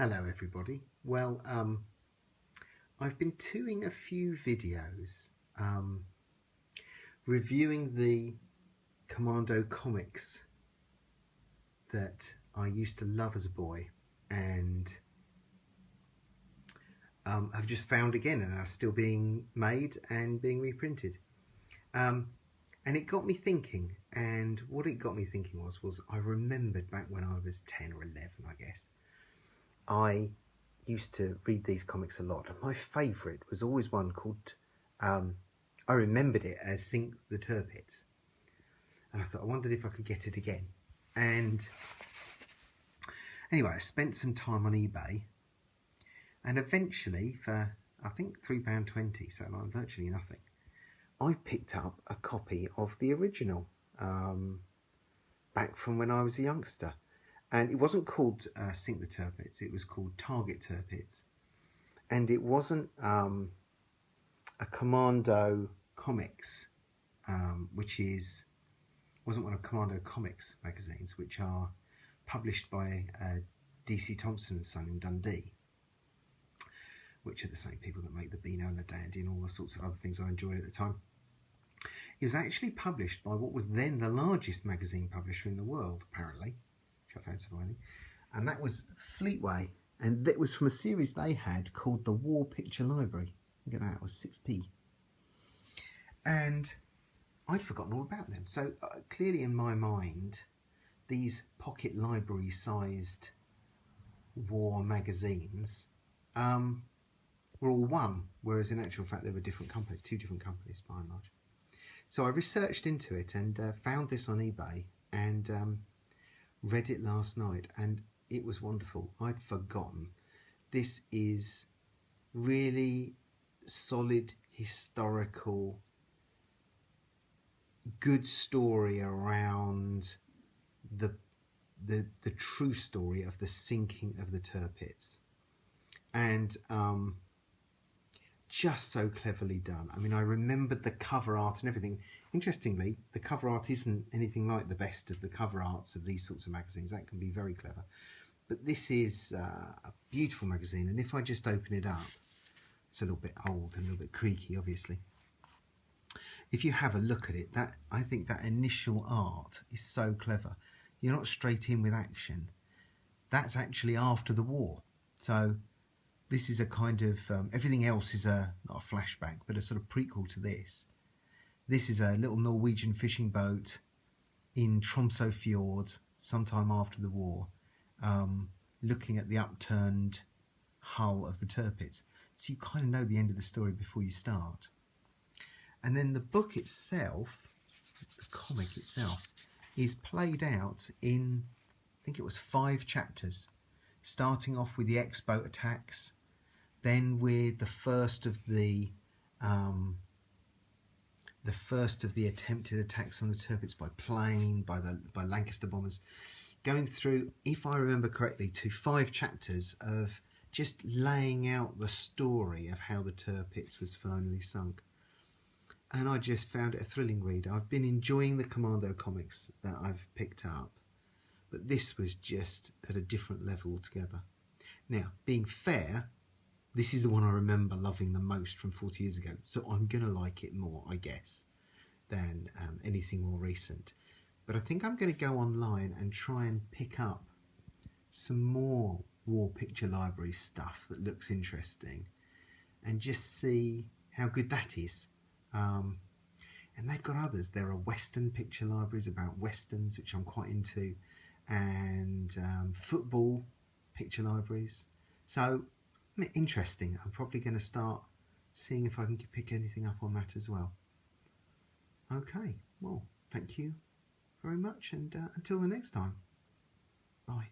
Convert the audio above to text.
Hello everybody. Well, I've been doing a few videos reviewing the Commando comics that I used to love as a boy and have just found again and are still being made and being reprinted. And it got me thinking, and what it got me thinking was I remembered back when I was 10 or 11, I guess. I used to read these comics a lot, and my favourite was always one called, I remembered it as Sink the Tirpitz. And I thought, I wondered if I could get it again. And anyway, I spent some time on eBay, and eventually for, I think, £3.20, so like virtually nothing, I picked up a copy of the original back from when I was a youngster. And it wasn't called Sink the Tirpitz, it was called Target Tirpitz. And it wasn't a Commando Comics, wasn't one of Commando Comics magazines, which are published by DC Thompson & Son in Dundee, which are the same people that make the Beano and the Dandy and all the sorts of other things I enjoyed at the time. It was actually published by what was then the largest magazine publisher in the world, apparently, which I found surprising, and that was Fleetway, and that was from a series they had called the War Picture Library. Look at that, it was 6p. And I'd forgotten all about them. So clearly in my mind, these pocket library sized war magazines were all one, whereas in actual fact they were different companies, two different companies by and large. So I researched into it and found this on eBay and read it last night, and it was wonderful. I'd forgotten. This is really solid, historical, good story around the true story of the sinking of the Tirpitz, and just so cleverly done. I mean, I remembered the cover art and everything. Interestingly, the cover art isn't anything like the best of the cover arts of these sorts of magazines. That can be very clever. But this is a beautiful magazine, and if I just open it up, it's a little bit old and a little bit creaky, obviously. If you have a look at it, I think that initial art is so clever. You're not straight in with action. That's actually after the war. So this is a kind of, everything else is not a flashback, but a sort of prequel to this. This is a little Norwegian fishing boat in Tromsø Fjord, sometime after the war, looking at the upturned hull of the Tirpitz. So you kind of know the end of the story before you start. And then the book itself, the comic itself, is played out in, I think it was 5 chapters, starting off with the X-boat attacks, then with the first of the attempted attacks on the Tirpitz by plane, by Lancaster bombers, going through, if I remember correctly, to 5 chapters of just laying out the story of how the Tirpitz was finally sunk. And I just found it a thrilling read. I've been enjoying the Commando comics that I've picked up, but this was just at a different level altogether. Now, being fair, this is the one I remember loving the most from 40 years ago, so I'm going to like it more, I guess, than anything more recent. But I think I'm going to go online and try and pick up some more War Picture Library stuff that looks interesting and just see how good that is. And they've got others. There are Western picture libraries about Westerns, which I'm quite into, and football picture libraries. So interesting. I'm probably going to start seeing if I can pick anything up on that as well. Okay, well, thank you very much, and until the next time, bye.